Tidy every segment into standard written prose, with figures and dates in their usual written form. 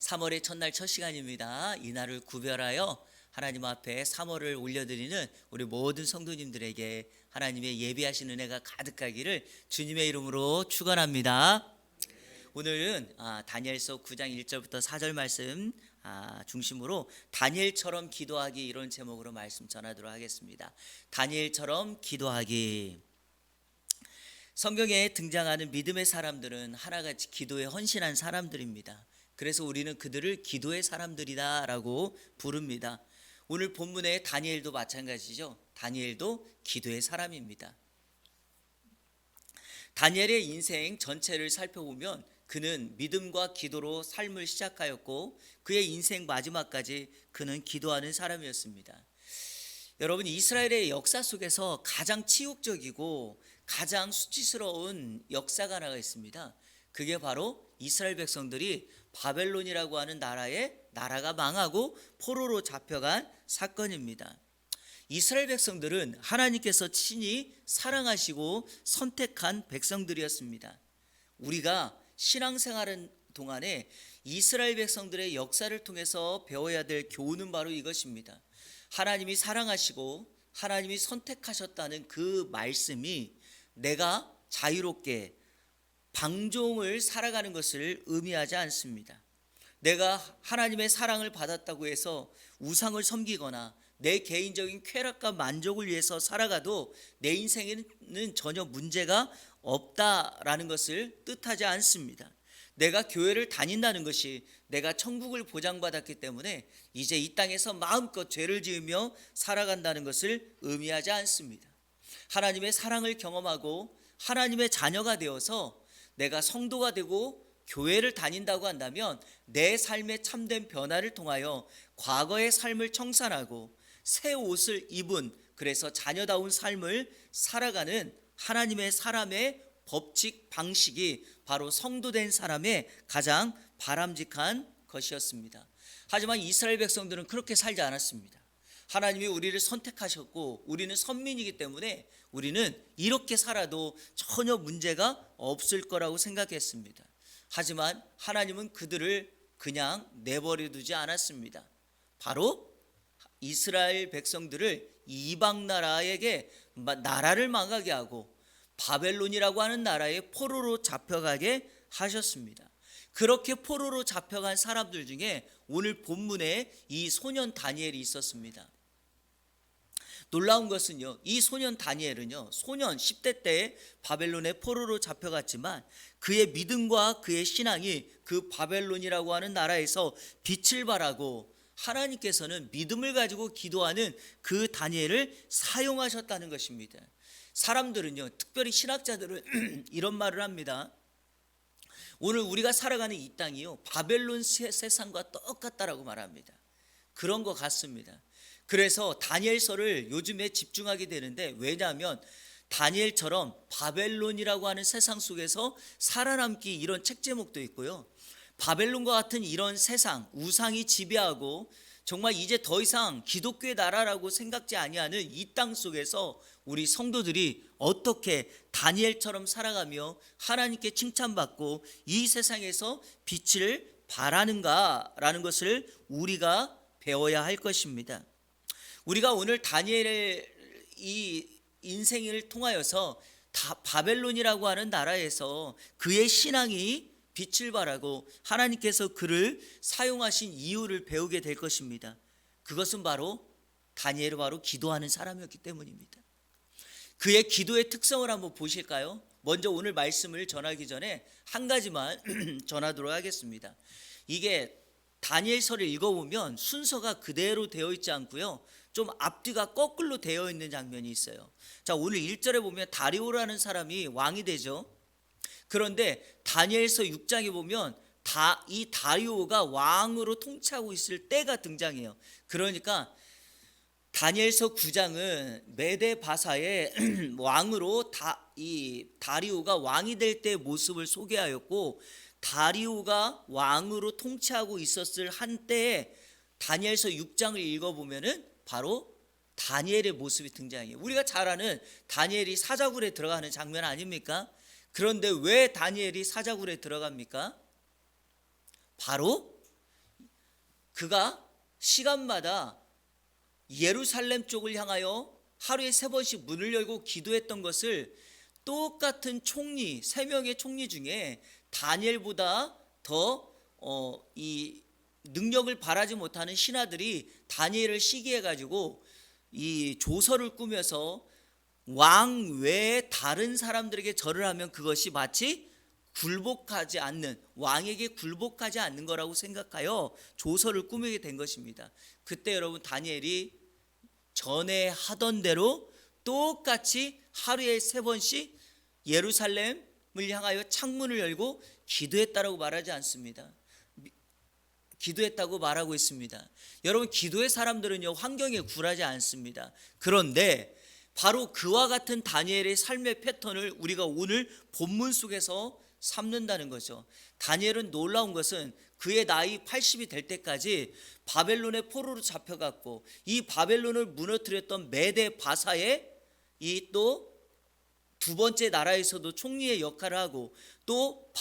3월의 첫날 첫 시간입니다. 이 날을 구별하여 하나님 앞에 3월을 올려드리는 우리 모든 성도님들에게 하나님의 예비하신 은혜가 가득하기를 주님의 이름으로 축원합니다. 오늘은 다니엘서 9장 1절부터 4절 말씀 중심으로 다니엘처럼 기도하기, 이런 제목으로 말씀 전하도록 하겠습니다. 다니엘처럼 기도하기. 성경에 등장하는 믿음의 사람들은 하나같이 기도에 헌신한 사람들입니다. 그래서 우리는 그들을 기도의 사람들이다 라고 부릅니다. 오늘 본문의 다니엘도 마찬가지죠. 다니엘도 기도의 사람입니다. 다니엘의 인생 전체를 살펴보면 그는 믿음과 기도로 삶을 시작하였고 그의 인생 마지막까지 그는 기도하는 사람이었습니다. 여러분, 이스라엘의 역사 속에서 가장 치욕적이고 가장 수치스러운 역사가 하나가 있습니다. 그게 바로 이스라엘 백성들이 바벨론이라고 하는 나라가 망하고 포로로 잡혀간 사건입니다. 이스라엘 백성들은 하나님께서 친히 사랑하시고 선택한 백성들이었습니다. 우리가 신앙생활하는 동안에 이스라엘 백성들의 역사를 통해서 배워야 될 교훈은 바로 이것입니다. 하나님이 사랑하시고 하나님이 선택하셨다는 그 말씀이 내가 자유롭게 방종을 살아가는 것을 의미하지 않습니다. 내가 하나님의 사랑을 받았다고 해서 우상을 섬기거나 내 개인적인 쾌락과 만족을 위해서 살아가도 내 인생에는 전혀 문제가 없다라는 것을 뜻하지 않습니다. 내가 교회를 다닌다는 것이 내가 천국을 보장받았기 때문에 이제 이 땅에서 마음껏 죄를 지으며 살아간다는 것을 의미하지 않습니다. 하나님의 사랑을 경험하고 하나님의 자녀가 되어서 내가 성도가 되고 교회를 다닌다고 한다면 내 삶의 참된 변화를 통하여 과거의 삶을 청산하고 새 옷을 입은, 그래서 자녀다운 삶을 살아가는 하나님의 사람의 법칙 방식이 바로 성도된 사람의 가장 바람직한 것이었습니다. 하지만 이스라엘 백성들은 그렇게 살지 않았습니다. 하나님이 우리를 선택하셨고 우리는 선민이기 때문에 우리는 이렇게 살아도 전혀 문제가 없을 거라고 생각했습니다. 하지만 하나님은 그들을 그냥 내버려 두지 않았습니다. 바로 이스라엘 백성들을 이방 나라에게 나라를 망하게 하고 바벨론이라고 하는 나라에 포로로 잡혀가게 하셨습니다. 그렇게 포로로 잡혀간 사람들 중에 오늘 본문에 이 소년 다니엘이 있었습니다. 놀라운 것은요, 이 소년 다니엘은요, 소년 10대 때 바벨론의 포로로 잡혀갔지만 그의 믿음과 그의 신앙이 그 바벨론이라고 하는 나라에서 빛을 발하고 하나님께서는 믿음을 가지고 기도하는 그 다니엘을 사용하셨다는 것입니다. 사람들은요, 특별히 신학자들은 이런 말을 합니다. 오늘 우리가 살아가는 이 땅이요, 바벨론 세상과 똑같다라고 말합니다. 그런 것 같습니다. 그래서 다니엘서를 요즘에 집중하게 되는데, 왜냐하면 다니엘처럼 바벨론이라고 하는 세상 속에서 살아남기, 이런 책 제목도 있고요, 바벨론과 같은 이런 세상, 우상이 지배하고 정말 이제 더 이상 기독교의 나라라고 생각지 아니하는 이 땅 속에서 우리 성도들이 어떻게 다니엘처럼 살아가며 하나님께 칭찬받고 이 세상에서 빛을 발하는가라는 것을 우리가 배워야 할 것입니다. 우리가 오늘 다니엘의 이 인생을 통하여서 바벨론이라고 하는 나라에서 그의 신앙이 빛을 발하고 하나님께서 그를 사용하신 이유를 배우게 될 것입니다. 그것은 바로 다니엘이 바로 기도하는 사람이었기 때문입니다. 그의 기도의 특성을 한번 보실까요? 먼저 오늘 말씀을 전하기 전에 한 가지만 전하도록 하겠습니다. 이게 다니엘서를 읽어보면 순서가 그대로 되어 있지 않고요, 좀 앞뒤가 거꾸로 되어 있는 장면이 있어요. 자, 오늘 1절에 보면 다리오라는 사람이 왕이 되죠. 그런데 다니엘서 6장에 보면 이 다리오가 왕으로 통치하고 있을 때가 등장해요. 그러니까 다니엘서 9장은 메데 바사의 왕으로 이 다리오가 왕이 될 때의 모습을 소개하였고, 다리오가 왕으로 통치하고 있었을 한때에 다니엘서 6장을 읽어보면은 바로 다니엘의 모습이 등장해요. 우리가 잘 아는 다니엘이 사자굴에 들어가는 장면 아닙니까? 그런데 왜 다니엘이 사자굴에 들어갑니까? 바로 그가 시간마다 예루살렘 쪽을 향하여 하루에 3번씩 문을 열고 기도했던 것을 똑같은 총리, 3명의 총리 중에 다니엘보다 더 이 능력을 발하지 못하는 신하들이 다니엘을 시기해 가지고 이 조서를 꾸며서 왕 외에 다른 사람들에게 절을 하면 그것이 마치 굴복하지 않는, 왕에게 굴복하지 않는 거라고 생각하여 조서를 꾸미게 된 것입니다. 그때 여러분 다니엘이 전에 하던 대로 똑같이 하루에 3번씩 예루살렘을 향하여 창문을 열고 기도했다라고 말하지 않습니다. 기도했다고 말하고 있습니다. 여러분, 기도의 사람들은요 환경에 굴하지 않습니다. 그런데 바로 그와 같은 다니엘의 삶의 패턴을 우리가 오늘 본문 속에서 삼는다는 거죠. 다니엘은 놀라운 것은 그의 나이 80이 될 때까지 바벨론의 포로로 잡혀갔고, 이 바벨론을 무너뜨렸던 메데 바사의 이 또 두 번째 나라에서도 총리의 역할을 하고, 또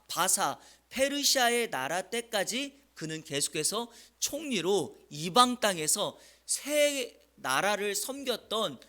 바사 페르시아의 나라 때까지 그는 계속해서 총리로 이방 땅에서 세 나라를 섬겼던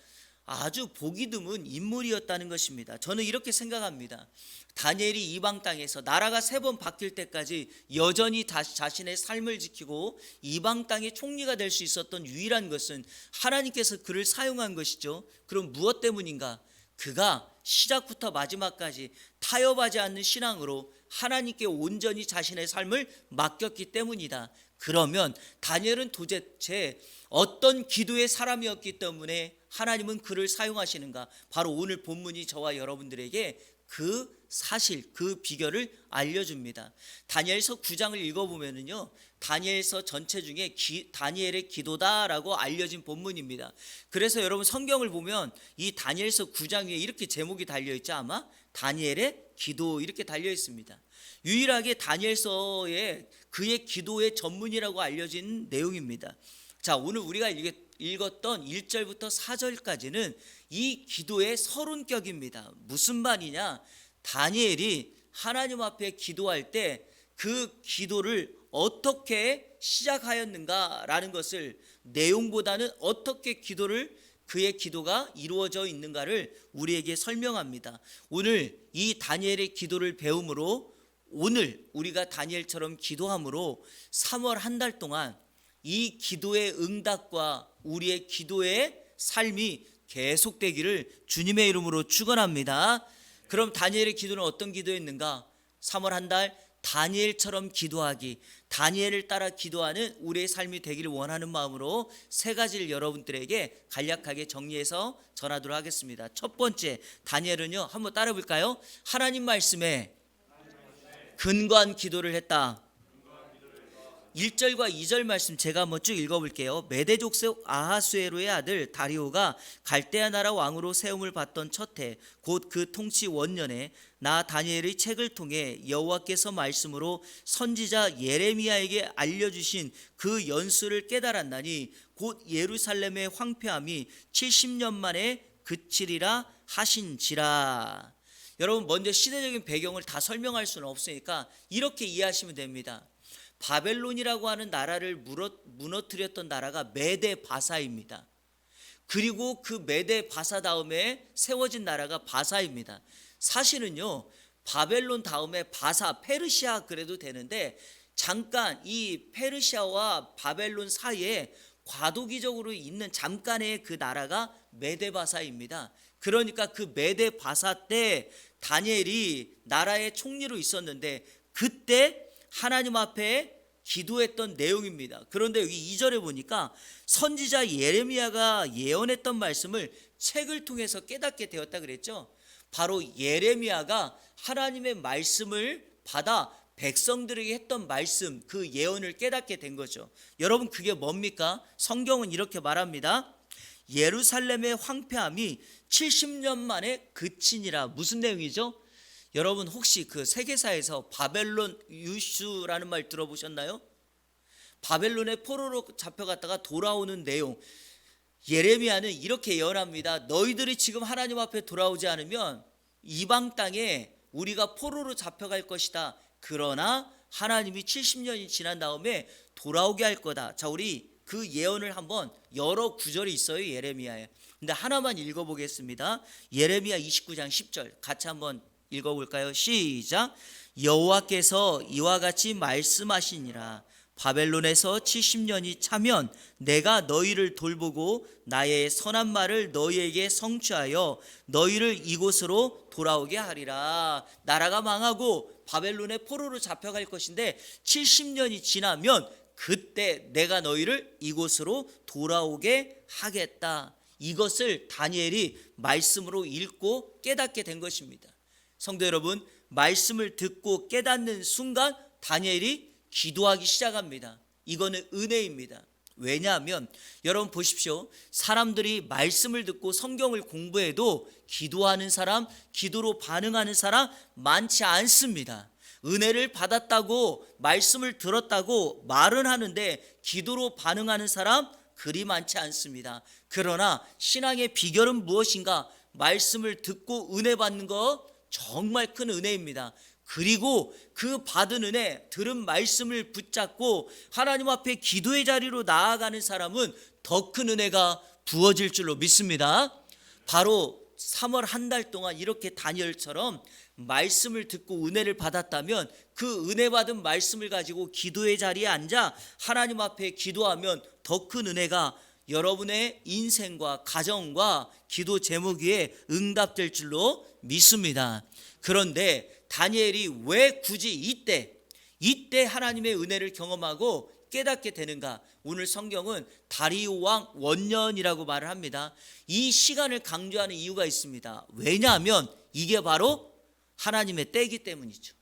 아주 보기 드문 인물이었다는 것입니다. 저는 이렇게 생각합니다. 다니엘이 이방 땅에서 나라가 3번 바뀔 때까지 여전히 자신의 삶을 지키고 이방 땅의 총리가 될 수 있었던 유일한 것은 하나님께서 그를 사용한 것이죠. 그럼 무엇 때문인가? 그가 시작부터 마지막까지 타협하지 않는 신앙으로 하나님께 온전히 자신의 삶을 맡겼기 때문이다. 그러면 다니엘은 도대체 어떤 기도의 사람이었기 때문에 하나님은 그를 사용하시는가? 바로 오늘 본문이 저와 여러분들에게 그 사실, 그 비결을 알려줍니다. 다니엘서 9장을 읽어보면요, 다니엘서 전체 중에 다니엘의 기도다라고 알려진 본문입니다. 그래서 여러분 성경을 보면 이 다니엘서 9장 위에 이렇게 제목이 달려있죠. 아마 다니엘의 기도 이렇게 달려 있습니다. 유일하게 다니엘서에 그의 기도의 전문이라고 알려진 내용입니다. 자, 오늘 우리가 읽었던 1절부터 4절까지는 이 기도의 서론격입니다. 무슨 말이냐? 다니엘이 하나님 앞에 기도할 때 그 기도를 어떻게 시작하였는가라는 것을, 내용보다는 어떻게 그의 기도가 이루어져 있는가를 우리에게 설명합니다. 오늘 이 다니엘의 기도를 배움으로, 오늘 우리가 다니엘처럼 기도함으로 3월 한 달 동안 이 기도의 응답과 우리의 기도의 삶이 계속되기를 주님의 이름으로 축원합니다. 그럼 다니엘의 기도는 어떤 기도였는가? 3월 한 달 다니엘처럼 기도하기, 다니엘을 따라 기도하는 우리의 삶이 되기를 원하는 마음으로 3가지를 여러분들에게 간략하게 정리해서 전하도록 하겠습니다. 첫 번째, 다니엘은요, 한번 따라 볼까요? 하나님 말씀에 근거한 기도를 했다. 1절과 2절 말씀 제가 한번 쭉 읽어볼게요. 메대 족속 아하수에로의 아들 다리오가 갈대아 나라 왕으로 세움을 받던 첫 해, 곧 그 통치 원년에 나 다니엘의 책을 통해 여호와께서 말씀으로 선지자 예레미야에게 알려주신 그 연수를 깨달았나니 곧 예루살렘의 황폐함이 70년 만에 그치리라 하신지라. 여러분, 먼저 시대적인 배경을 다 설명할 수는 없으니까 이렇게 이해하시면 됩니다. 바벨론이라고 하는 나라를 무너뜨렸던 나라가 메데 바사입니다. 그리고 그 메데 바사 다음에 세워진 나라가 바사입니다. 사실은요, 바벨론 다음에 바사, 페르시아 그래도 되는데, 잠깐 이 페르시아와 바벨론 사이에 과도기적으로 있는 잠깐의 그 나라가 메데 바사입니다. 그러니까 그 메데 바사 때 다니엘이 나라의 총리로 있었는데, 그때 하나님 앞에 기도했던 내용입니다. 그런데 여기 2절에 보니까 선지자 예레미야가 예언했던 말씀을 책을 통해서 깨닫게 되었다 그랬죠. 바로 예레미야가 하나님의 말씀을 받아 백성들에게 했던 말씀, 그 예언을 깨닫게 된 거죠. 여러분, 그게 뭡니까? 성경은 이렇게 말합니다. 예루살렘의 황폐함이 70년 만에 그치니라. 무슨 내용이죠? 여러분, 혹시 그 세계사에서 바벨론 유슈라는 말 들어보셨나요? 바벨론의 포로로 잡혀갔다가 돌아오는 내용, 예레미야는 이렇게 예언합니다. 너희들이 지금 하나님 앞에 돌아오지 않으면 이방 땅에 우리가 포로로 잡혀갈 것이다. 그러나 하나님이 70년이 지난 다음에 돌아오게 할 거다. 자, 우리 그 예언을 한번 여러 구절이 있어요, 예레미야에. 근데 하나만 읽어보겠습니다. 예레미야 29장 10절 같이 한번 읽어볼까요? 시작. 여호와께서 이와 같이 말씀하시니라. 바벨론에서 70년이 차면 내가 너희를 돌보고 나의 선한 말을 너희에게 성취하여 너희를 이곳으로 돌아오게 하리라. 나라가 망하고 바벨론의 포로로 잡혀갈 것인데 70년이 지나면 그때 내가 너희를 이곳으로 돌아오게 하겠다. 이것을 다니엘이 말씀으로 읽고 깨닫게 된 것입니다. 성도 여러분, 말씀을 듣고 깨닫는 순간 다니엘이 기도하기 시작합니다. 이거는 은혜입니다. 왜냐하면 여러분 보십시오. 사람들이 말씀을 듣고 성경을 공부해도 기도하는 사람, 기도로 반응하는 사람 많지 않습니다. 은혜를 받았다고, 말씀을 들었다고 말은 하는데 기도로 반응하는 사람 그리 많지 않습니다. 그러나 신앙의 비결은 무엇인가? 말씀을 듣고 은혜 받는 거 정말 큰 은혜입니다. 그리고 그 받은 은혜, 들은 말씀을 붙잡고 하나님 앞에 기도의 자리로 나아가는 사람은 더 큰 은혜가 부어질 줄로 믿습니다. 바로 3월 한 달 동안 이렇게 다니엘처럼 말씀을 듣고 은혜를 받았다면 그 은혜 받은 말씀을 가지고 기도의 자리에 앉아 하나님 앞에 기도하면 더 큰 은혜가 여러분의 인생과 가정과 기도 제목 위에 응답될 줄로 믿습니다. 그런데 다니엘이 왜 굳이 이때 하나님의 은혜를 경험하고 깨닫게 되는가? 오늘 성경은 다리오 왕 원년이라고 말을 합니다. 이 시간을 강조하는 이유가 있습니다. 왜냐하면 이게 바로 하나님의 때이기 때문이죠.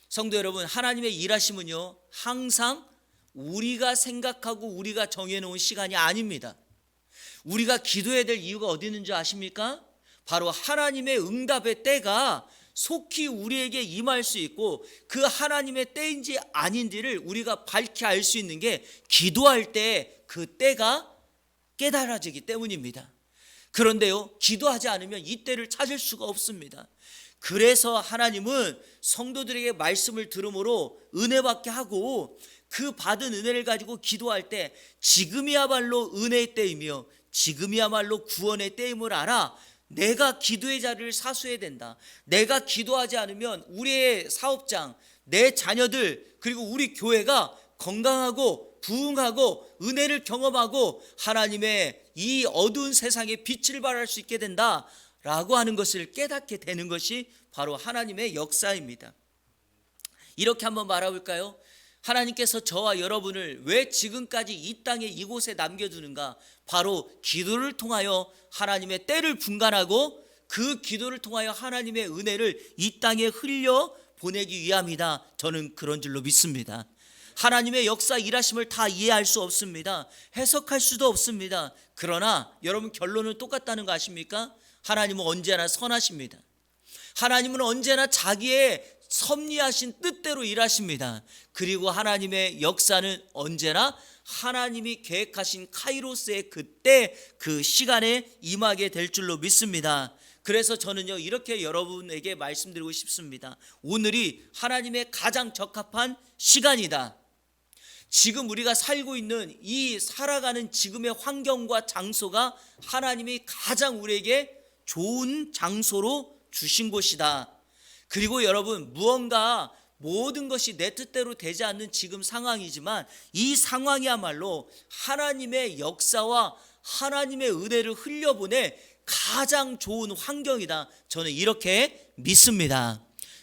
성도 여러분, 하나님의 일하심은요 항상 우리가 생각하고 우리가 정해놓은 시간이 아닙니다. 우리가 기도해야 될 이유가 어디 있는 줄 아십니까? 바로 하나님의 응답의 때가 속히 우리에게 임할 수 있고 그 하나님의 때인지 아닌지를 우리가 밝히 알 수 있는 게 기도할 때 그 때가 깨달아지기 때문입니다. 그런데요, 기도하지 않으면 이 때를 찾을 수가 없습니다. 그래서 하나님은 성도들에게 말씀을 들음으로 은혜 받게 하고 그 받은 은혜를 가지고 기도할 때 지금이야말로 은혜의 때이며 지금이야말로 구원의 때임을 알아 내가 기도의 자리를 사수해야 된다. 내가 기도하지 않으면 우리의 사업장, 내 자녀들 그리고 우리 교회가 건강하고 부흥하고 은혜를 경험하고 하나님의 이 어두운 세상에 빛을 발할 수 있게 된다라고 하는 것을 깨닫게 되는 것이 바로 하나님의 역사입니다. 이렇게 한번 말해볼까요? 하나님께서 저와 여러분을 왜 지금까지 이 땅에 이곳에 남겨두는가? 바로 기도를 통하여 하나님의 때를 분간하고 그 기도를 통하여 하나님의 은혜를 이 땅에 흘려 보내기 위함이다. 저는 그런 줄로 믿습니다. 하나님의 역사 일하심을 다 이해할 수 없습니다. 해석할 수도 없습니다. 그러나 여러분 결론은 똑같다는 거 아십니까? 하나님은 언제나 선하십니다. 하나님은 언제나 자기의 섭리하신 뜻대로 일하십니다. 그리고 하나님의 역사는 언제나 하나님이 계획하신 카이로스의 그때 그 시간에 임하게 될 줄로 믿습니다. 그래서 저는요 이렇게 여러분에게 말씀드리고 싶습니다. 오늘이 하나님의 가장 적합한 시간이다. 지금 우리가 살고 있는 이 살아가는 지금의 환경과 장소가 하나님이 가장 우리에게 좋은 장소로 주신 곳이다. 그리고 여러분 무언가 모든 것이 내 뜻대로 되지 않는 지금 상황이지만 이 상황이야말로 하나님의 역사와 하나님의 은혜를 흘려보내 가장 좋은 환경이다. 저는 이렇게 믿습니다.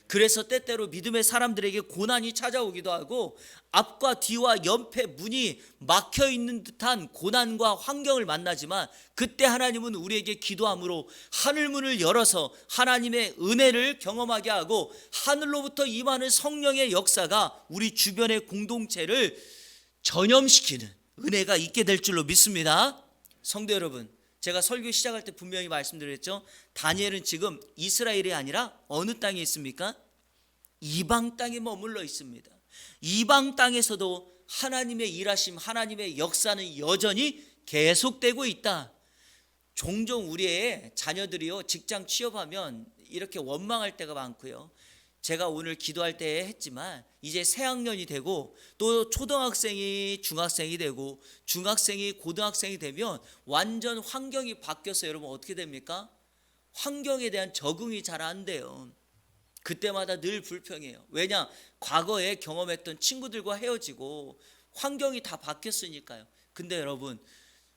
그래서 때때로 믿음의 사람들에게 고난이 찾아오기도 하고 앞과 뒤와 옆에 문이 막혀 있는 듯한 고난과 환경을 만나지만 그때 하나님은 우리에게 기도함으로 하늘문을 열어서 하나님의 은혜를 경험하게 하고 하늘로부터 임하는 성령의 역사가 우리 주변의 공동체를 전염시키는 은혜가 있게 될 줄로 믿습니다. 성도 여러분, 제가 설교 시작할 때 분명히 말씀드렸죠. 다니엘은 지금 이스라엘이 아니라 어느 땅에 있습니까? 이방 땅에 머물러 있습니다. 이방 땅에서도 하나님의 일하심, 하나님의 역사는 여전히 계속되고 있다. 종종 우리의 자녀들이요 직장 취업하면 이렇게 원망할 때가 많고요. 제가 오늘 기도할 때 했지만 이제 새학년이 되고 또 초등학생이 중학생이 되고 중학생이 고등학생이 되면 완전 환경이 바뀌어서 여러분 어떻게 됩니까? 환경에 대한 적응이 잘 안 돼요. 그때마다 늘 불평해요. 왜냐? 과거에 경험했던 친구들과 헤어지고 환경이 다 바뀌었으니까요. 근데 여러분,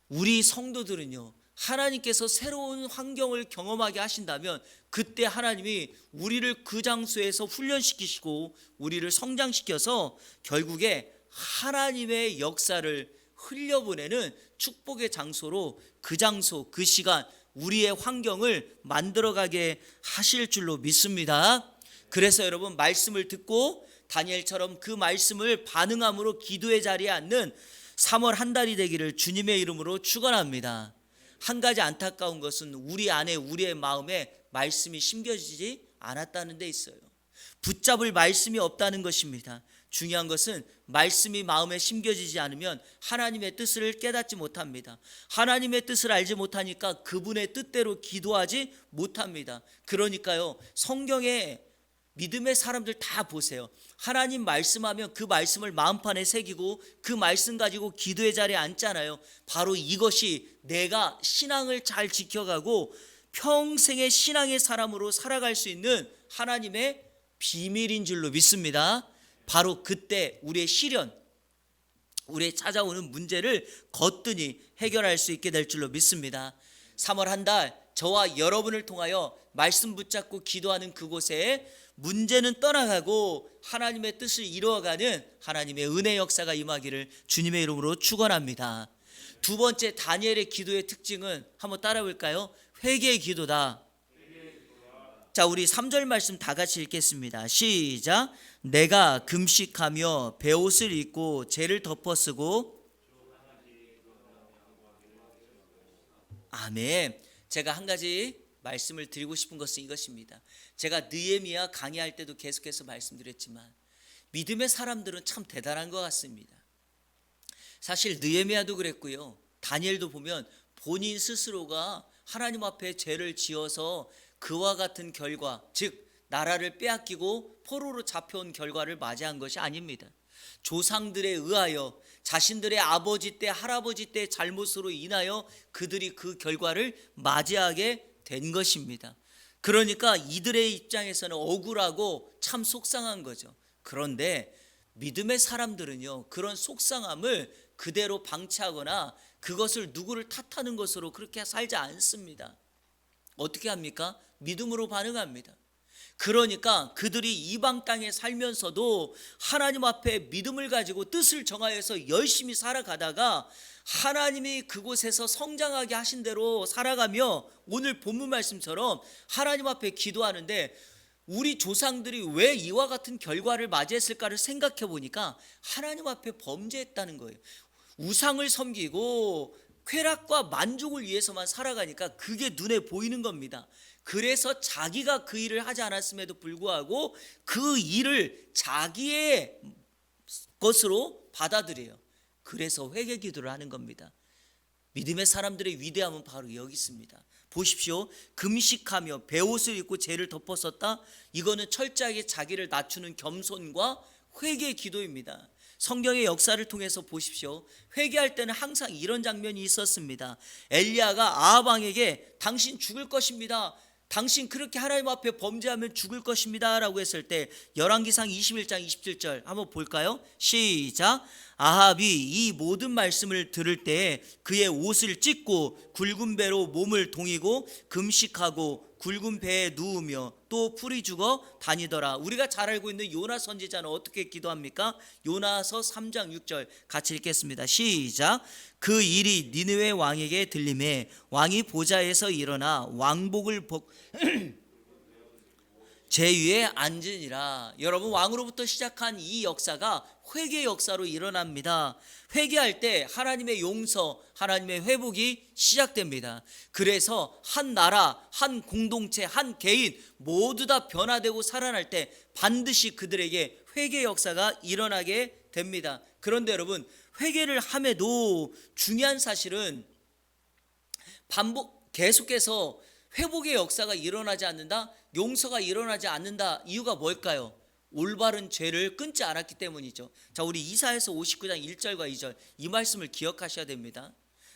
우리 성도들은요, 하나님께서 새로운 환경을 경험하게 하신다면 그때 하나님이 우리를 그 장소에서 훈련시키시고 우리를 성장시켜서 결국에 하나님의 역사를 흘려보내는 축복의 장소로 그 장소, 그 시간, 우리의 환경을 만들어가게 하실 줄로 믿습니다. 그래서 여러분, 말씀을 듣고 다니엘처럼 그 말씀을 반응함으로 기도의 자리에 앉는 3월 한 달이 되기를 주님의 이름으로 축원합니다. 한 가지 안타까운 것은 우리 안에, 우리의 마음에 말씀이 심겨지지 않았다는 데 있어요. 붙잡을 말씀이 없다는 것입니다. 중요한 것은 말씀이 마음에 심겨지지 않으면 하나님의 뜻을 깨닫지 못합니다. 하나님의 뜻을 알지 못하니까 그분의 뜻대로 기도하지 못합니다. 그러니까요, 성경에 믿음의 사람들 다 보세요. 하나님 말씀하면 그 말씀을 마음판에 새기고 그 말씀 가지고 기도의 자리에 앉잖아요. 바로 이것이 내가 신앙을 잘 지켜가고 평생의 신앙의 사람으로 살아갈 수 있는 하나님의 비밀인 줄로 믿습니다. 바로 그때 우리의 시련, 우리의 찾아오는 문제를 거뜬히 해결할 수 있게 될 줄로 믿습니다. 3월 한 달 저와 여러분을 통하여 말씀 붙잡고 기도하는 그곳에 문제는 떠나가고 하나님의 뜻을 이루어가는 하나님의 은혜 역사가 임하기를 주님의 이름으로 축원합니다. 두 번째, 다니엘의 기도의 특징은 한번 따라 볼까요? 회개의 기도다. 자, 우리 3절 말씀 다 같이 읽겠습니다. 시작. 내가 금식하며 베옷을 입고 죄를 덮어쓰고. 아멘. 제가 한 가지 말씀을 드리고 싶은 것은 이것입니다. 제가 느헤미야 강의할 때도 계속해서 말씀드렸지만 믿음의 사람들은 참 대단한 것 같습니다. 사실 느헤미야도 그랬고요, 다니엘도 보면 본인 스스로가 하나님 앞에 죄를 지어서 그와 같은 결과, 즉 나라를 빼앗기고 포로로 잡혀온 결과를 맞이한 것이 아닙니다. 조상들에 의하여 자신들의 아버지 때 할아버지 때 잘못으로 인하여 그들이 그 결과를 맞이하게 된 것입니다. 그러니까 이들의 입장에서는 억울하고 참 속상한 거죠. 그런데 믿음의 사람들은요, 그런 속상함을 그대로 방치하거나 그것을 누구를 탓하는 것으로 그렇게 살지 않습니다. 어떻게 합니까? 믿음으로 반응합니다. 그러니까 그들이 이방 땅에 살면서도 하나님 앞에 믿음을 가지고 뜻을 정하여서 열심히 살아가다가 하나님이 그곳에서 성장하게 하신 대로 살아가며 오늘 본문 말씀처럼 하나님 앞에 기도하는데 우리 조상들이 왜 이와 같은 결과를 맞이했을까를 생각해 보니까 하나님 앞에 범죄했다는 거예요. 우상을 섬기고 쾌락과 만족을 위해서만 살아가니까 그게 눈에 보이는 겁니다. 그래서 자기가 그 일을 하지 않았음에도 불구하고 그 일을 자기의 것으로 받아들여요. 그래서 회개 기도를 하는 겁니다. 믿음의 사람들의 위대함은 바로 여기 있습니다. 보십시오. 금식하며 베옷을 입고 죄를 덮었었다. 이거는 철저하게 자기를 낮추는 겸손과 회개의 기도입니다. 성경의 역사를 통해서 보십시오. 회개할 때는 항상 이런 장면이 있었습니다. 엘리야가 아합 왕에게 당신 죽을 것입니다, 당신 그렇게 하나님 앞에 범죄하면 죽을 것입니다 라고 했을 때 열왕기상 21장 27절 한번 볼까요? 시작. 아합이 이 모든 말씀을 들을 때 그의 옷을 찢고 굵은 배로 몸을 동이고 금식하고 굵은 배에 누우며 또 풀이 죽어 다니더라. 우리가 잘 알고 있는 요나 선지자는 어떻게 기도합니까? 요나서 3장 6절 같이 읽겠습니다. 시작. 그 일이 니느웨 왕에게 들림에 왕이 보좌에서 일어나 왕복을 벗고 제 위에 앉으니라. 여러분, 왕으로부터 시작한 이 역사가 회개 역사로 일어납니다. 회개할 때 하나님의 용서, 하나님의 회복이 시작됩니다. 그래서 한 나라, 한 공동체, 한 개인 모두 다 변화되고 살아날 때 반드시 그들에게 회개 역사가 일어나게 됩니다. 그런데 여러분, 회개를 함에도 중요한 사실은 계속해서 회복의 역사가 일어나지 않는다, 용서가 일어나지 않는다. 이유가 뭘까요? 올바른 죄를 끊지 않았기 때문이죠. 자, 우리 이사야서 59장 1절과 2절 이 말씀을 기억하셔야 됩니다.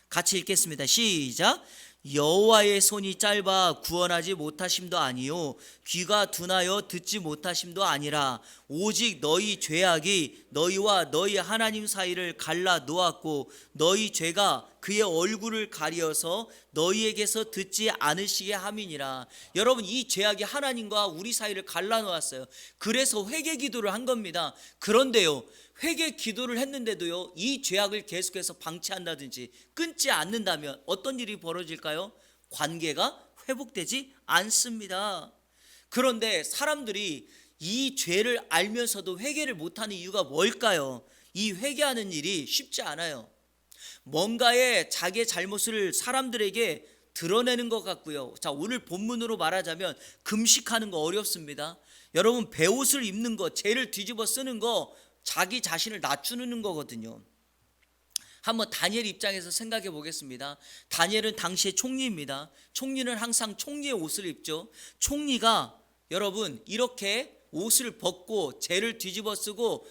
같이 읽겠습니다. 시작. 여호와의 손이 짧아 구원하지 못하심도 아니요 귀가 둔하여 듣지 못하심도 아니라 오직 너희 죄악이 너희와 너희 하나님 사이를 갈라 놓았고 너희 죄가 그의 얼굴을 가리어서 너희에게서 듣지 않으시게 함이니라. 여러분, 이 죄악이 하나님과 우리 사이를 갈라 놓았어요. 그래서 회개 기도를 한 겁니다. 그런데요, 회개 기도를 했는데도요, 이 죄악을 계속해서 방치한다든지 끊지 않는다면 어떤 일이 벌어질까요? 관계가 회복되지 않습니다. 그런데 사람들이 이 죄를 알면서도 회개를 못하는 이유가 뭘까요? 이 회개하는 일이 쉽지 않아요. 뭔가의 자기의 잘못을 사람들에게 드러내는 것 같고요. 자, 오늘 본문으로 말하자면 금식하는 거 어렵습니다. 여러분, 베옷을 입는 거, 죄를 뒤집어 쓰는 거 자기 자신을 낮추는 거거든요. 한번 다니엘 입장에서 생각해 보겠습니다. 다니엘은 당시의 총리입니다. 총리는 항상 총리의 옷을 입죠. 총리가 여러분 이렇게 옷을 벗고 죄를 뒤집어 쓰고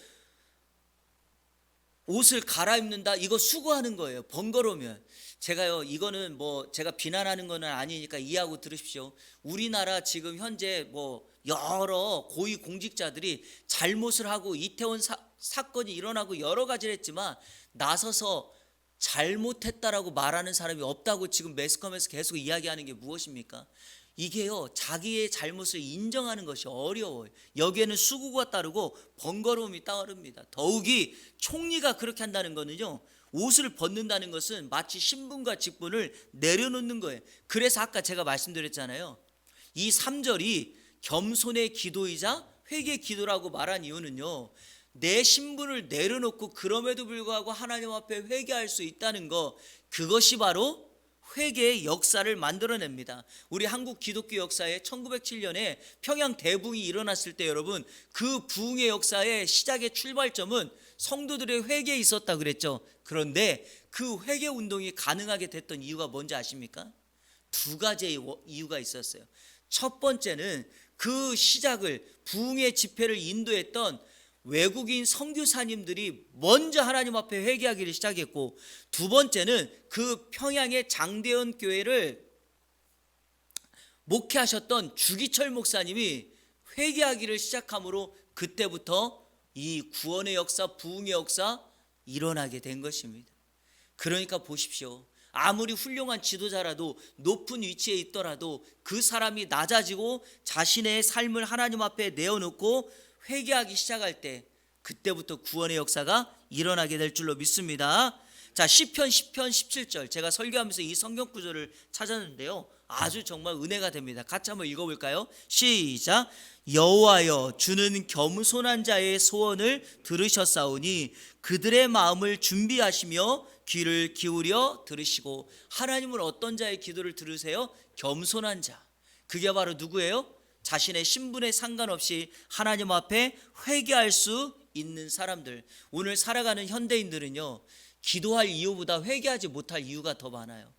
옷을 갈아입는다, 이거 수고하는 거예요. 번거로우면. 제가요, 이거는 뭐 제가 비난하는 거는 아니니까 이해하고 들으십시오. 우리나라 지금 현재 뭐 여러 고위 공직자들이 잘못을 하고 이태원 사건이 일어나고 여러 가지를 했지만 나서서 잘못했다라고 말하는 사람이 없다고 지금 매스컴에서 계속 이야기하는 게 무엇입니까? 이게요, 자기의 잘못을 인정하는 것이 어려워요. 여기에는 수고가 따르고 번거로움이 따릅니다. 더욱이 총리가 그렇게 한다는 거는요, 옷을 벗는다는 것은 마치 신분과 직분을 내려놓는 거예요. 그래서 아까 제가 말씀드렸잖아요, 이 3절이 겸손의 기도이자 회개 기도라고 말한 이유는요, 내 신분을 내려놓고 그럼에도 불구하고 하나님 앞에 회개할 수 있다는 거, 그것이 바로 회개의 역사를 만들어냅니다. 우리 한국 기독교 역사에 1907년에 평양 대붕이 일어났을 때 여러분, 그 부흥의 역사의 시작의 출발점은 성도들의 회개에 있었다 그랬죠. 그런데 그 회개 운동이 가능하게 됐던 이유가 뭔지 아십니까? 두 가지의 이유가 있었어요. 첫 번째는 그 시작을, 부흥의 집회를 인도했던 외국인 선교사님들이 먼저 하나님 앞에 회개하기를 시작했고, 두 번째는 그 평양의 장대현 교회를 목회하셨던 주기철 목사님이 회개하기를 시작함으로 그때부터 이 구원의 역사, 부흥의 역사 일어나게 된 것입니다. 그러니까 보십시오. 아무리 훌륭한 지도자라도, 높은 위치에 있더라도 그 사람이 낮아지고 자신의 삶을 하나님 앞에 내어놓고 회개하기 시작할 때, 그때부터 구원의 역사가 일어나게 될 줄로 믿습니다. 자, 시편 10편 17절, 제가 설교하면서 이 성경 구절을 찾았는데요, 아주 정말 은혜가 됩니다. 같이 한번 읽어볼까요? 시작. 여호와여, 주는 겸손한 자의 소원을 들으셨사오니 그들의 마음을 준비하시며 귀를 기울여 들으시고. 하나님은 어떤 자의 기도를 들으세요? 겸손한 자. 그게 바로 누구예요? 자신의 신분에 상관없이 하나님 앞에 회개할 수 있는 사람들. 오늘 살아가는 현대인들은요, 기도할 이유보다 회개하지 못할 이유가 더 많아요.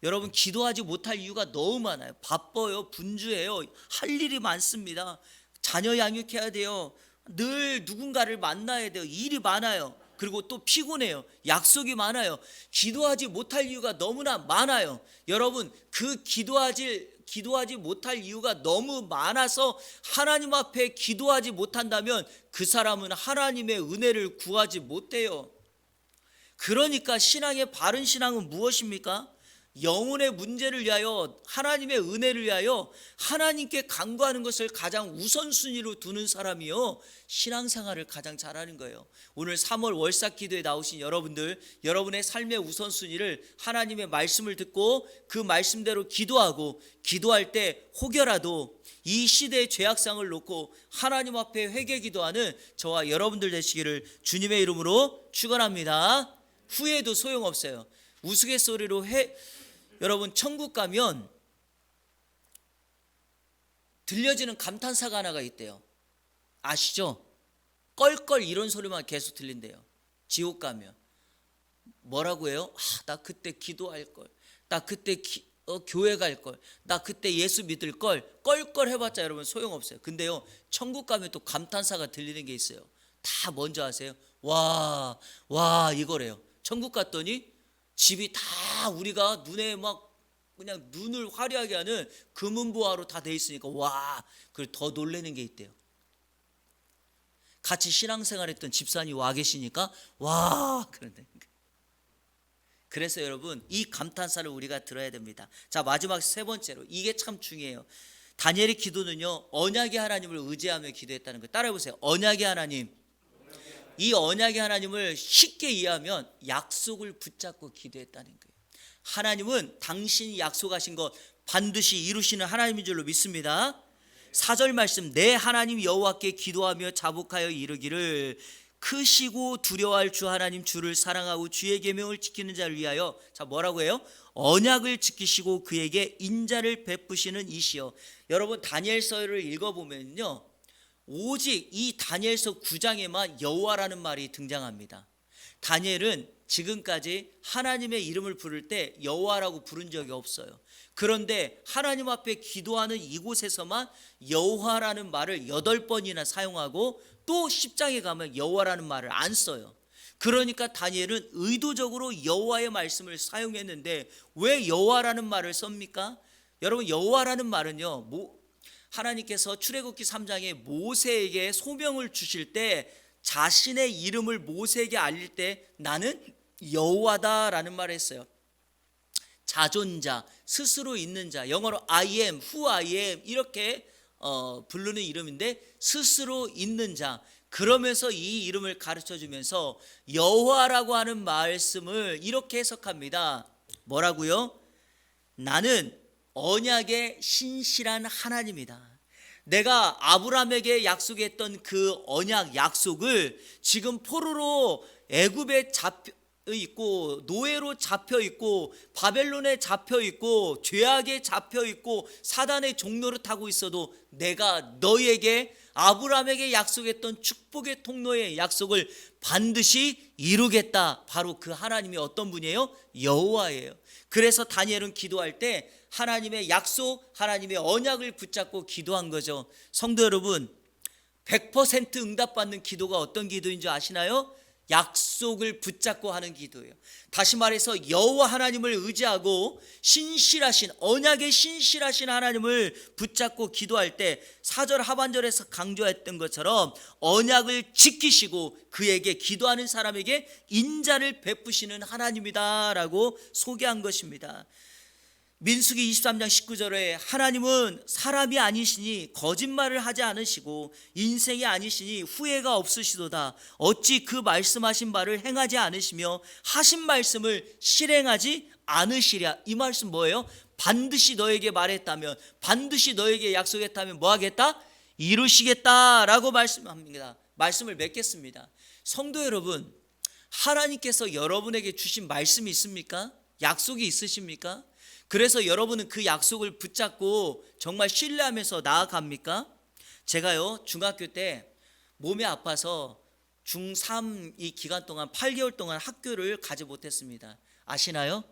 여러분, 기도하지 못할 이유가 너무 많아요. 바빠요, 분주해요, 할 일이 많습니다. 자녀 양육해야 돼요, 늘 누군가를 만나야 돼요, 일이 많아요. 그리고 또 피곤해요, 약속이 많아요. 기도하지 못할 이유가 너무나 많아요. 여러분, 그 기도하지 못할 이유가 너무 많아서 하나님 앞에 기도하지 못한다면 그 사람은 하나님의 은혜를 구하지 못해요. 그러니까 신앙의 바른 신앙은 무엇입니까? 영혼의 문제를 위하여, 하나님의 은혜를 위하여 하나님께 간구하는 것을 가장 우선순위로 두는 사람이요, 신앙생활을 가장 잘하는 거예요. 오늘 3월 월삭 기도에 나오신 여러분들, 여러분의 삶의 우선순위를 하나님의 말씀을 듣고 그 말씀대로 기도하고, 기도할 때 혹여라도 이 시대의 죄악상을 놓고 하나님 앞에 회개 기도하는 저와 여러분들 되시기를 주님의 이름으로 축원합니다. 후회도 소용없어요. 우스갯소리로 여러분, 천국 가면 들려지는 감탄사가 하나가 있대요. 아시죠? 껄껄 이런 소리만 계속 들린대요. 지옥 가면 뭐라고 해요? 나 그때 기도할 걸, 나 그때 교회 갈 걸, 나 그때 예수 믿을 걸, 껄껄 해봤자 여러분 소용없어요. 근데요, 천국 가면 또 감탄사가 들리는 게 있어요. 다 뭔지 아세요? 와 이거래요. 천국 갔더니 집이 다 우리가 눈에 막 그냥 눈을 화려하게 하는 금은보화로 다 돼 있으니까 와, 그리고 더 놀라는 게 있대요. 같이 신앙생활했던 집사님이 와 계시니까 와 그런데. 그래서 여러분 이 감탄사를 우리가 들어야 됩니다. 자, 마지막 세 번째로, 이게 참 중요해요. 다니엘의 기도는요, 언약의 하나님을 의지하며 기도했다는 거예요. 따라해 보세요. 언약의 하나님. 이 언약의 하나님을 쉽게 이해하면 약속을 붙잡고 기도했다는 거예요. 하나님은 당신이 약속하신 것 반드시 이루시는 하나님인 줄로 믿습니다. 4절 말씀, 내 하나님 여호와께 기도하며 자복하여 이르기를, 크시고 두려워할 주 하나님 주를 사랑하고 주의 계명을 지키는 자를 위하여, 자 뭐라고 해요? 언약을 지키시고 그에게 인자를 베푸시는 이시여. 여러분 다니엘서를 읽어보면요, 오직 이 다니엘서 9장에만 여호와라는 말이 등장합니다. 다니엘은 지금까지 하나님의 이름을 부를 때 여호와라고 부른 적이 없어요. 그런데 하나님 앞에 기도하는 이곳에서만 여호와라는 말을 8번이나 사용하고 또 10장에 가면 여호와라는 말을 안 써요. 그러니까 다니엘은 의도적으로 여호와의 말씀을 사용했는데 왜 여호와라는 말을 씁니까? 여러분 여호와라는 말은요, 하나님께서 출애굽기 3장에 모세에게 소명을 주실 때 자신의 이름을 모세에게 알릴 때 나는 여호와다라는 말을 했어요. 자존자, 스스로 있는 자, 영어로 I am, who I am 이렇게 부르는 이름인데 스스로 있는 자. 그러면서 이 이름을 가르쳐주면서 여호와라고 하는 말씀을 이렇게 해석합니다. 뭐라고요? 나는 언약의 신실한 하나님이다. 내가 아브라함에게 약속했던 그 언약 약속을 지금 포로로 애굽에 잡혀 있고 노예로 잡혀 있고 바벨론에 잡혀 있고 죄악에 잡혀 있고 사단의 종노릇 하고 있어도 내가 너에게 아브라함에게 약속했던 축복의 통로의 약속을 반드시 이루겠다. 바로 그 하나님이 어떤 분이에요? 여호와예요. 그래서 다니엘은 기도할 때 하나님의 약속, 하나님의 언약을 붙잡고 기도한 거죠. 성도 여러분, 100% 응답받는 기도가 어떤 기도인 줄 아시나요? 약속을 붙잡고 하는 기도예요. 다시 말해서 여호와 하나님을 의지하고 신실하신, 언약의 신실하신 하나님을 붙잡고 기도할 때 4절 하반절에서 강조했던 것처럼 언약을 지키시고 그에게 기도하는 사람에게 인자를 베푸시는 하나님이다라고 소개한 것입니다. 민수기 23장 19절에 하나님은 사람이 아니시니 거짓말을 하지 않으시고 인생이 아니시니 후회가 없으시도다. 어찌 그 말씀하신 바를 행하지 않으시며 하신 말씀을 실행하지 않으시랴. 이 말씀 뭐예요? 반드시 너에게 말했다면, 반드시 너에게 약속했다면 뭐 하겠다? 이루시겠다라고 말씀합니다. 말씀을 맺겠습니다. 성도 여러분, 하나님께서 여러분에게 주신 말씀이 있습니까? 약속이 있으십니까? 그래서 여러분은 그 약속을 붙잡고 정말 신뢰하면서 나아갑니까? 제가요, 중학교 때 몸이 아파서 중3 이 기간 동안 8개월 동안 학교를 가지 못했습니다. 아시나요?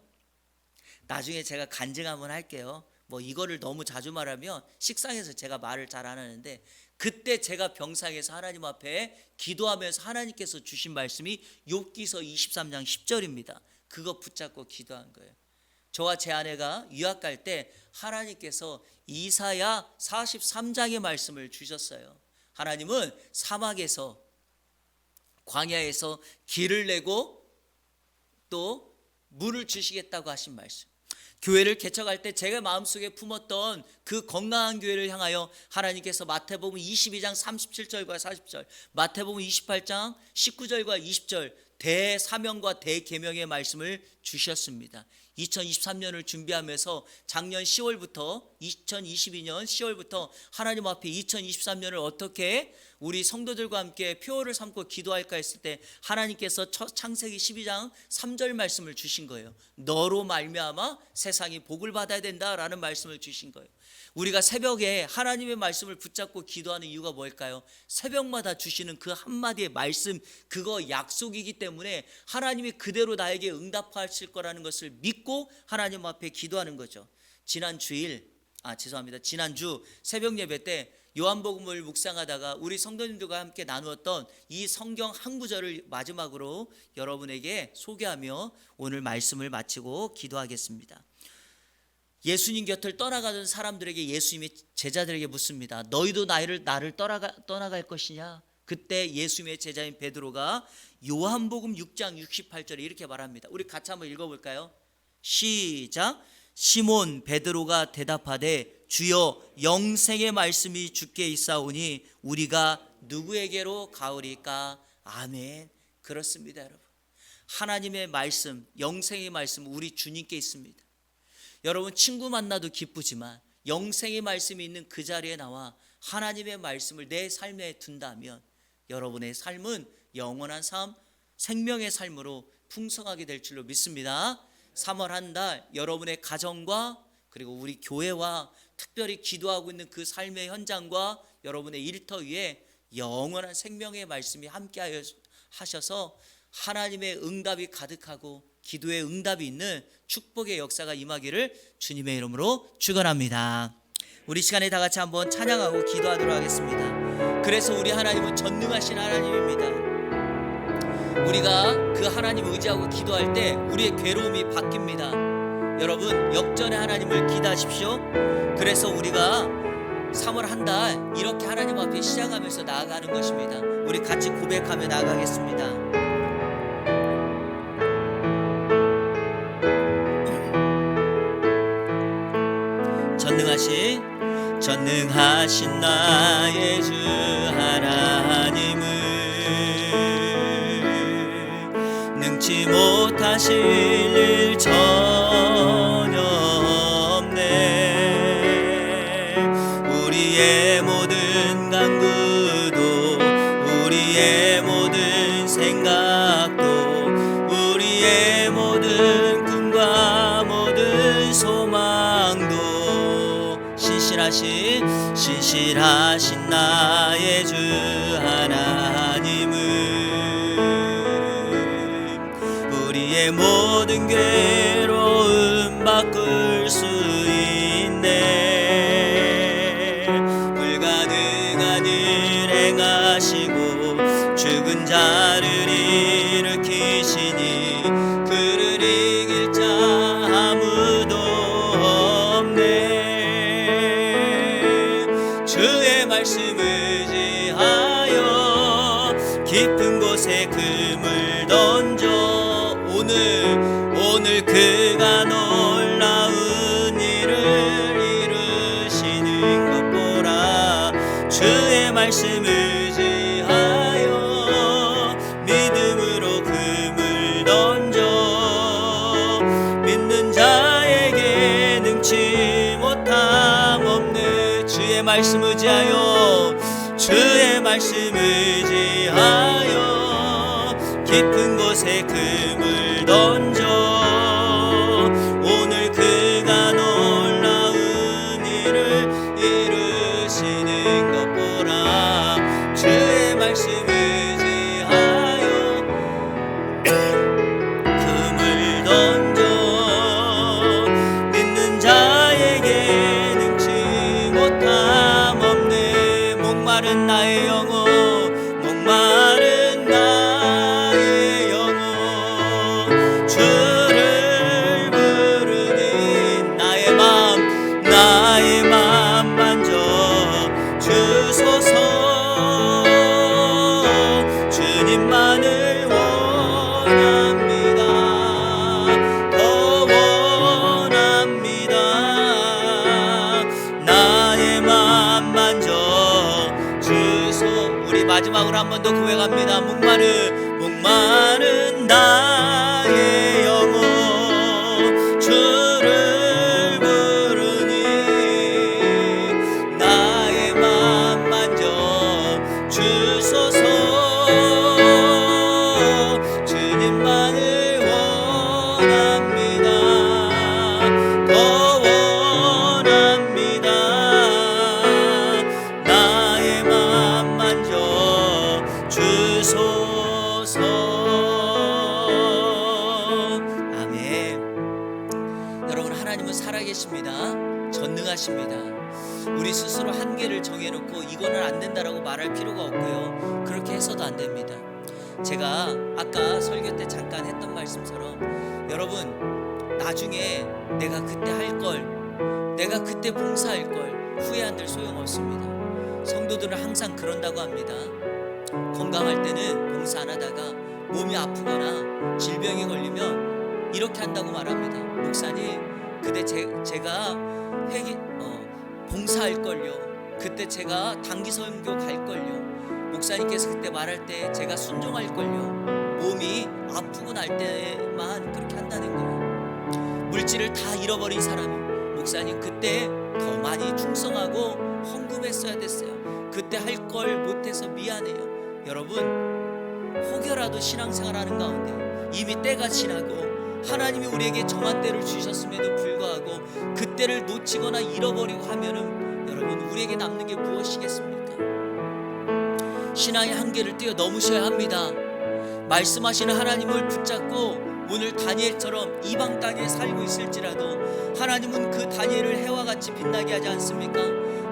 나중에 제가 간증 한번 할게요. 뭐 이거를 너무 자주 말하면 식상해서 제가 말을 잘 안 하는데, 그때 제가 병상에서 하나님 앞에 기도하면서 하나님께서 주신 말씀이 욥기서 23장 10절입니다. 그거 붙잡고 기도한 거예요. 저와 제 아내가 유학 갈 때 하나님께서 이사야 43장의 말씀을 주셨어요. 하나님은 사막에서, 광야에서 길을 내고 또 물을 주시겠다고 하신 말씀. 교회를 개척할 때 제가 마음속에 품었던 그 건강한 교회를 향하여 하나님께서 마태복음 22장 37절과 40절, 마태복음 28장 19절과 20절 대사명과 대계명의 말씀을 주셨습니다. 2023년을 준비하면서 작년 10월부터 2022년 10월부터 하나님 앞에 2023년을 어떻게 우리 성도들과 함께 표어를 삼고 기도할까 했을 때 하나님께서 창세기 12장 3절 말씀을 주신 거예요. 너로 말미암아 세상이 복을 받아야 된다라는 말씀을 주신 거예요. 우리가 새벽에 하나님의 말씀을 붙잡고 기도하는 이유가 뭘까요? 새벽마다 주시는 그 한마디의 말씀, 그거 약속이기 때문에 하나님이 그대로 나에게 응답하실 거라는 것을 믿고 하나님 앞에 기도하는 거죠. 지난주 새벽 예배 때 요한복음을 묵상하다가 우리 성도님들과 함께 나누었던 이 성경 한 구절을 마지막으로 여러분에게 소개하며 오늘 말씀을 마치고 기도하겠습니다. 예수님 곁을 떠나가던 사람들에게 예수님이 제자들에게 묻습니다. 너희도 나를 떠나갈 것이냐? 그때 예수님의 제자인 베드로가 요한복음 6장 68절에 이렇게 말합니다. 우리 같이 한번 읽어볼까요? 시작. 시몬 베드로가 대답하되 주여 영생의 말씀이 주께 있사오니 우리가 누구에게로 가오리까? 아멘. 그렇습니다, 여러분. 하나님의 말씀, 영생의 말씀 우리 주님께 있습니다. 여러분, 친구 만나도 기쁘지만 영생의 말씀이 있는 그 자리에 나와 하나님의 말씀을 내 삶에 둔다면 여러분의 삶은 영원한 삶, 생명의 삶으로 풍성하게 될 줄로 믿습니다. 3월 한 달 여러분의 가정과 그리고 우리 교회와 특별히 기도하고 있는 그 삶의 현장과 여러분의 일터 위에 영원한 생명의 말씀이 함께 하셔서 하나님의 응답이 가득하고 기도의 응답이 있는 축복의 역사가 임하기를 주님의 이름으로 축원합니다. 우리 시간에 다 같이 한번 찬양하고 기도하도록 하겠습니다. 그래서 우리 하나님은 전능하신 하나님입니다. 우리가 그 하나님 의지하고 기도할 때 우리의 괴로움이 바뀝니다. 여러분, 역전의 하나님을 기대하십시오. 그래서 우리가 3월 한 달 이렇게 하나님 앞에 시작하면서 나아가는 것입니다. 우리 같이 고백하며 나아가겠습니다. 전능하신 나의 주 하나님은 능치 못하실 일 전혀 없네. 우리의 모든 간구도 우리의 모든 생각도 우리의 모든 꿈과 모든 소망도 신실하신 나의 주 하나님은 우리의 모든 괴로움 바꿀 수 있네. 불가능한 일 행하시고 죽은 자를 일으키시니 그를 이길 자 아무도 없네. 주의 말씀 의지하여 깊은 곳에 금을 던져 오늘 그가 놀라운 일을 이루시는 것 보라. 주의 말씀 의지하여 믿음으로 금을 던져 믿는 자에게 능치 못함 없는 주의 말씀 의지하여 깊은 곳에 금을 던져 오늘 그가 놀라운 일을 이루시는 것 보라. 주의 말씀 의지하여 금을 던져 믿는 자에게 능치 못함 없네. 목마른 나의 영혼 목마른 나의 영혼 주를 부르니 나의 맘 만져 주소서. 주님만을 원합니다. 더 원합니다. 나의 맘 만져 주소. 우리 마지막으로 한 번 더 고백합니다. 목마른 나의 영혼 주를 부르니 나의 맘 만져 주소서. 주님만을 원합니다. 더 원합니다. 나의 맘 만져 주소서. 원하십니다. 우리 스스로 한계를 정해놓고 이거는 안 된다라고 말할 필요가 없고요. 그렇게 해서도 안 됩니다. 제가 아까 설교 때 잠깐 했던 말씀처럼 여러분, 나중에 내가 그때 할 걸, 내가 그때 봉사할 걸 후회한들 소용없습니다. 성도들은 항상 그런다고 합니다. 건강할 때는 봉사 안 하다가 몸이 아프거나 질병에 걸리면 이렇게 한다고 말합니다. 목사님, 그때 제가 봉사할 걸요. 그때 제가 단기 선교 갈 걸요. 목사님께서 그때 말할 때 제가 순종할 걸요. 몸이 아프고 날 때만 그렇게 한다는 거예요. 물질을 다 잃어버린 사람이 목사님 그때 더 많이 충성하고 헌금했어야 됐어요. 그때 할 걸 못해서 미안해요. 여러분, 혹여라도 신앙생활하는 가운데 이미 때가 지나고 하나님이 우리에게 정한 때를 주셨음에도 불구하고 그때를 놓치거나 잃어버리고 하면은 여러분, 우리에게 남는 게 무엇이겠습니까? 신앙의 한계를 뛰어넘으셔야 합니다. 말씀하시는 하나님을 붙잡고 오늘 다니엘처럼 이방 땅에 살고 있을지라도 하나님은 그 다니엘을 해와 같이 빛나게 하지 않습니까?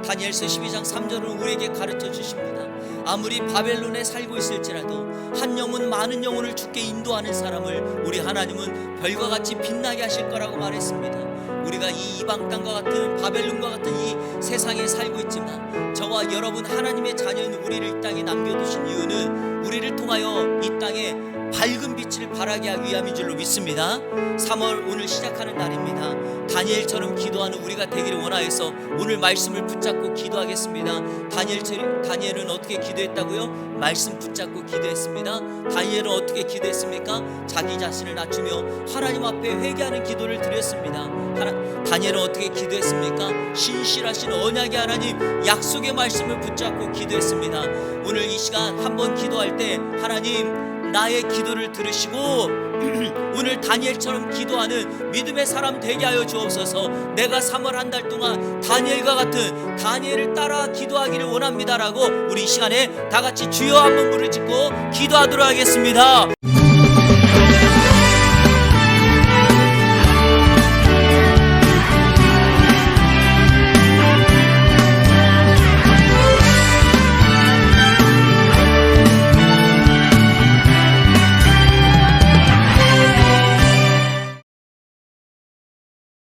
다니엘서 12장 3절은 우리에게 가르쳐 주십니다. 아무리 바벨론에 살고 있을지라도 한 영혼 많은 영혼을 주께 인도하는 사람을 우리 하나님은 별과 같이 빛나게 하실 거라고 말했습니다. 우리가 이 이방 땅과 같은 바벨론과 같은 이 세상에 살고 있지만 저와 여러분 하나님의 자녀인 우리를 이 땅에 남겨두신 이유는 우리를 통하여 이 땅에 밝은 빛을 발하게 하기 위함인 줄로 믿습니다. 3월 오늘 시작하는 날입니다. 다니엘처럼 기도하는 우리가 되기를 원하여서 오늘 말씀을 붙잡고 기도하겠습니다. 다니엘은 어떻게 기도했다고요? 말씀 붙잡고 기도했습니다. 다니엘은 어떻게 기도했습니까? 자기 자신을 낮추며 하나님 앞에 회개하는 기도를 드렸습니다. 다니엘은 어떻게 기도했습니까? 신실하신 언약의 하나님, 약속의 말씀을 붙잡고 기도했습니다. 오늘 이 시간 한번 기도할 때 하나님 나의 기도를 들으시고 오늘 다니엘처럼 기도하는 믿음의 사람 되게 하여 주옵소서. 내가 3월 한 달 동안 다니엘과 같은 다니엘을 따라 기도하기를 원합니다라고 우리 이 시간에 다 같이 주여 한번 부르짖고 기도하도록 하겠습니다.